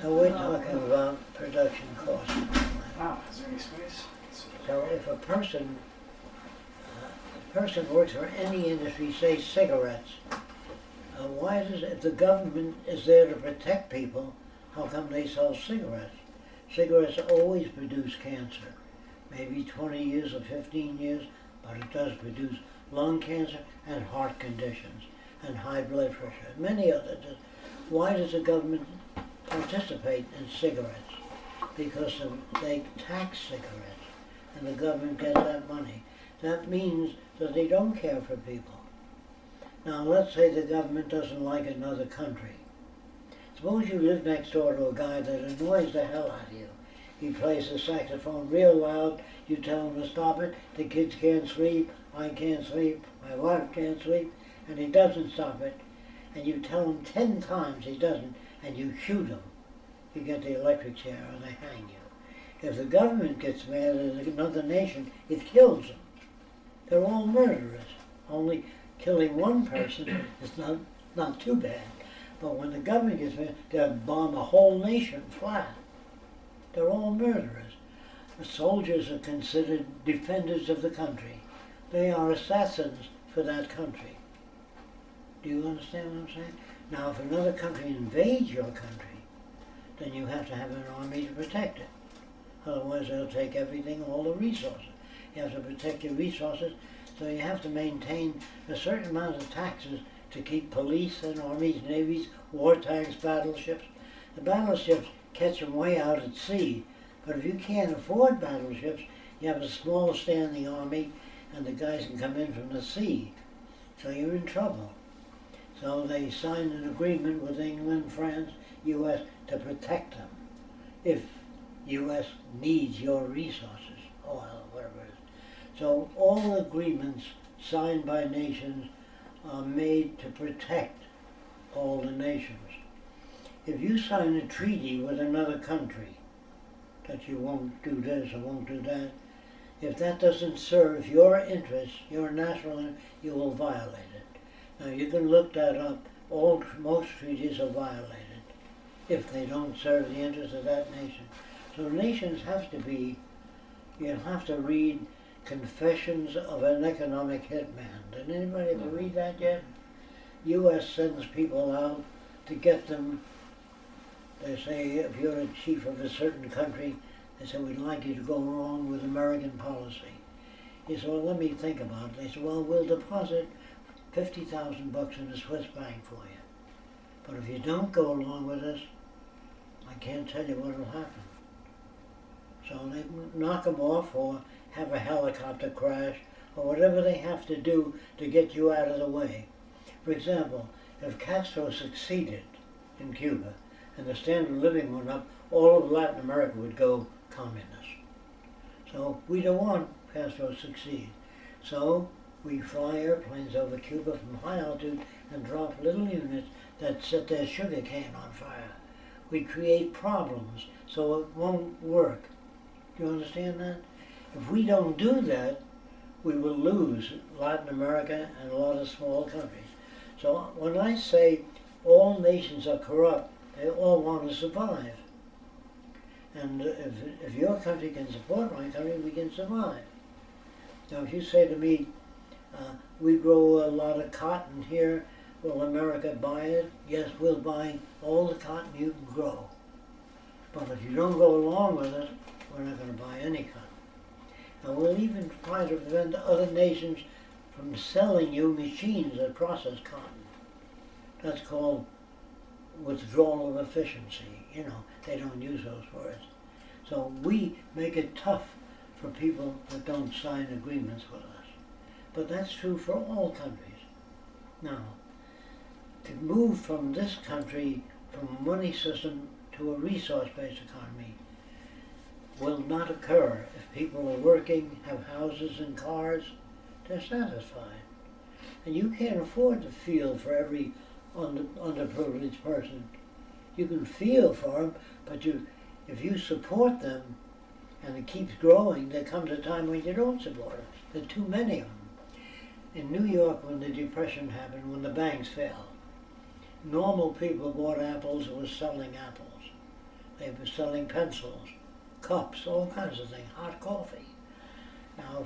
So we're talking about production costs. Wow, is there any space? So if a person works for any industry, say cigarettes, why does, if the government is there to protect people, how come they sell cigarettes? Cigarettes always produce cancer. Maybe 20 years or 15 years, but it does produce lung cancer and heart conditions and high blood pressure, and many others. Why does the government participate in cigarettes? Because they tax cigarettes, and the government gets that money. That means that they don't care for people. Now let's say the government doesn't like another country. Suppose you live next door to a guy that annoys the hell out of you. He plays the saxophone real loud, you tell him to stop it, the kids can't sleep, I can't sleep, my wife can't sleep, and he doesn't stop it. And you tell him 10 times he doesn't, and you shoot him. You get the electric chair and they hang you. If the government gets mad at another nation, it kills them. They're all murderers. Only killing one person is not too bad. But when the government gets mad, they'll bomb a whole nation flat. They're all murderers. The soldiers are considered defenders of the country. They are assassins for that country. Do you understand what I'm saying? Now, if another country invades your country, then you have to have an army to protect it. Otherwise, they'll take everything, all the resources. You have to protect your resources, so you have to maintain a certain amount of taxes to keep police and armies, navies, war tanks, battleships. The battleships catch them way out at sea, but if you can't afford battleships, you have a small standing army, and the guys can come in from the sea. So you're in trouble. So they signed an agreement with England, France, U.S. to protect them. If U.S. needs your resources, oil, whatever it is. So all agreements signed by nations are made to protect all the nations. If you sign a treaty with another country that you won't do this or won't do that, if that doesn't serve your interests, your national interest, you will violate it. Now you can look that up. Most treaties are violated if they don't serve the interests of that nation. So nations have to be, you have to read Confessions of an Economic Hitman. Did anybody ever read that yet? U.S. sends people out to get them. They say, if you're a chief of a certain country, they say, we'd like you to go along with American policy. He said, well, let me think about it. They said, well, we'll deposit $50,000 in a Swiss bank for you. But if you don't go along with us, I can't tell you what will happen. So they knock them off or have a helicopter crash or whatever they have to do to get you out of the way. For example, if Castro succeeded in Cuba and the standard of living went up, all of Latin America would go communist. So we don't want Castro to succeed. So we fly airplanes over Cuba from high altitude and drop little units that set their sugar cane on fire. We create problems so it won't work. Do you understand that? If we don't do that, we will lose Latin America and a lot of small countries. So when I say all nations are corrupt, they all want to survive. And if your country can support my country, we can survive. Now if you say to me, we grow a lot of cotton here, will America buy it? Yes, we'll buy all the cotton you can grow. But if you don't go along with it, we're not going to buy any cotton. And we'll even try to prevent other nations from selling you machines that process cotton. That's called withdrawal of efficiency. You know, they don't use those words. So we make it tough for people that don't sign agreements with us. But that's true for all countries. Now, to move from this country, from a money system to a resource-based economy, will not occur if people are working, have houses and cars, they're satisfied. And you can't afford to feel for every underprivileged person. You can feel for them, but if you support them and it keeps growing, there comes a time when you don't support them. There are too many of them. In New York, when the Depression happened, when the banks fell, normal people bought apples and were selling apples. They were selling pencils, cups, all kinds of things, hot coffee. Now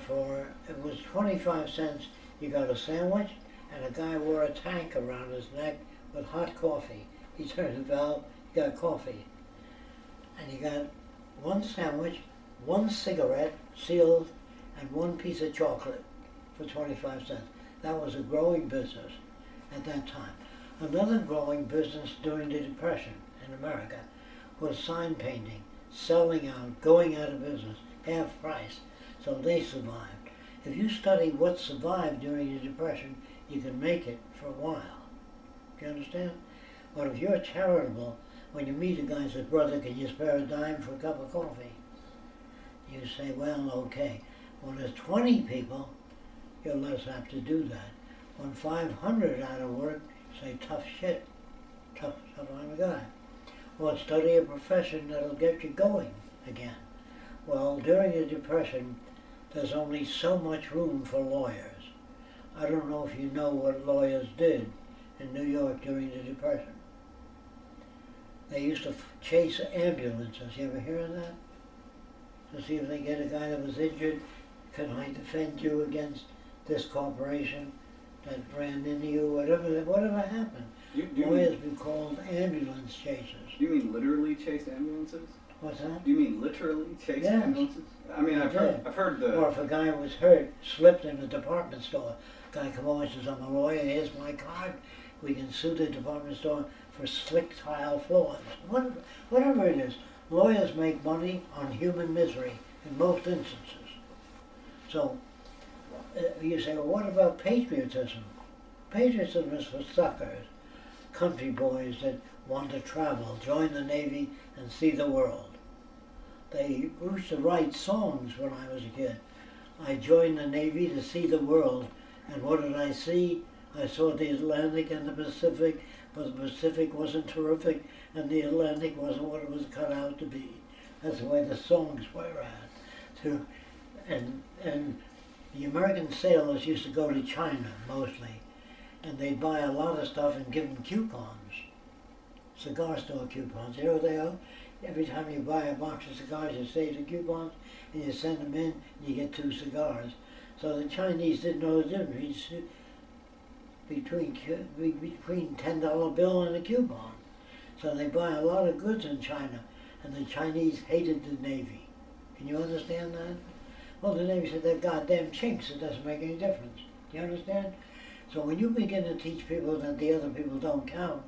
it was 25 cents, you got a sandwich, and a guy wore a tank around his neck with hot coffee. He turned the valve, you got coffee. And you got one sandwich, one cigarette, sealed, and one piece of chocolate for 25 cents. That was a growing business at that time. Another growing business during the Depression in America was sign painting, selling out, going out of business, half price. So they survived. If you study what survived during the Depression, you can make it for a while. Do you understand? But if you're charitable, when you meet a guy and says, brother, can you spare a dime for a cup of coffee? You say, well, okay. When there's 20 people, you'll let us have to do that. When 500 out of work, say, tough shit, tough on the guy. Or study a profession that'll get you going again. Well, during the Depression, there's only so much room for lawyers. I don't know if you know what lawyers did in New York during the Depression. They used to chase ambulances. You ever hear of that? To see if they get a guy that was injured, can I defend you against this corporation that ran into you, whatever happened. Lawyers be called ambulance chasers. You mean literally chased ambulances? What's that? You mean literally chased ambulances? I mean, I've heard the... Or if a guy was hurt, slipped in a department store, guy come over and says, I'm a lawyer, here's my card, we can sue the department store for slick tile floors. Whatever it is, lawyers make money on human misery in most instances. So, you say, well, what about patriotism? Patriotism is for suckers, country boys that want to travel, join the Navy and see the world. They used to write songs when I was a kid. I joined the Navy to see the world, and what did I see? I saw the Atlantic and the Pacific, but the Pacific wasn't terrific, and the Atlantic wasn't what it was cut out to be. That's the way the songs were at. And the American sailors used to go to China, mostly, and they'd buy a lot of stuff and give them coupons, cigar store coupons. You know what they are? Every time you buy a box of cigars, you save the coupons, and you send them in, and you get 2 cigars. So the Chinese didn't know the difference between $10 bill and a coupon. So they buy a lot of goods in China, and the Chinese hated the Navy. Can you understand that? Well, the Navy said, they're goddamn chinks, it doesn't make any difference. You understand? So when you begin to teach people that the other people don't count,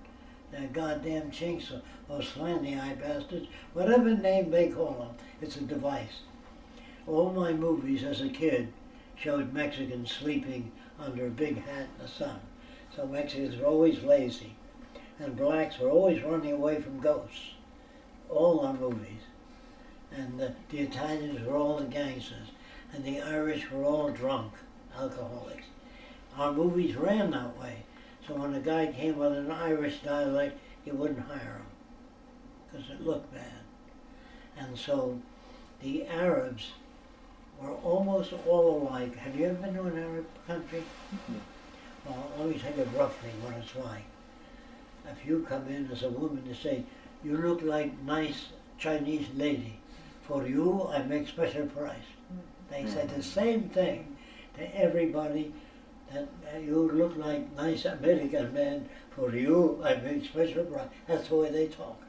they're goddamn chinks or slanty-eyed bastards, whatever name they call them, it's a device. All my movies as a kid showed Mexicans sleeping under a big hat in the sun. So Mexicans were always lazy. And blacks were always running away from ghosts. All our movies. And the Italians were all the gangsters. And the Irish were all drunk, alcoholics. Our movies ran that way. So when a guy came with an Irish dialect, you wouldn't hire him, because it looked bad. And so the Arabs were almost all alike. Have you ever been to an Arab country? Mm-hmm. Well, let me tell you roughly what it's like. If you come in as a woman and say, you look like nice Chinese lady, for you I make special price. They said the same thing to everybody, that you look like nice American man, for you I make special price. That's the way they talk.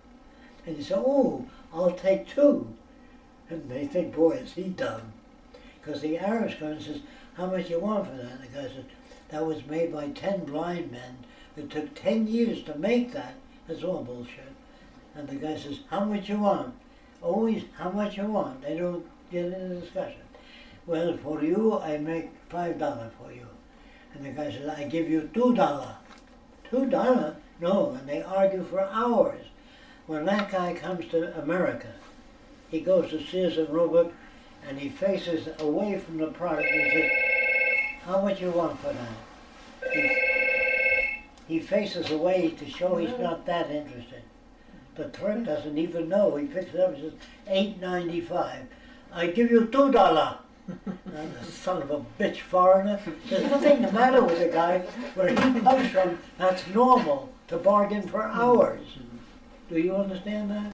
And you say, oh, I'll take 2. And they think, boy, is he dumb. Because the Arabs come and says, how much you want for that? And the guy said, that was made by 10 blind men. It took 10 years to make that. That's all bullshit. And the guy says, how much you want? Always, how much you want? They don't get into discussion. Well, for you, I make $5 for you. And the guy says, I give you $2. $2? No, and they argue for hours. When that guy comes to America, he goes to Sears and Roebuck, and he faces away from the product and says, how much you want for that? He faces away to show he's not that interested. The clerk doesn't even know. He picks it up and says, $8.95. I give you $2. And the son of a bitch foreigner. There's nothing the matter with the guy. Where he comes from, that's normal to bargain for hours. Do you understand that?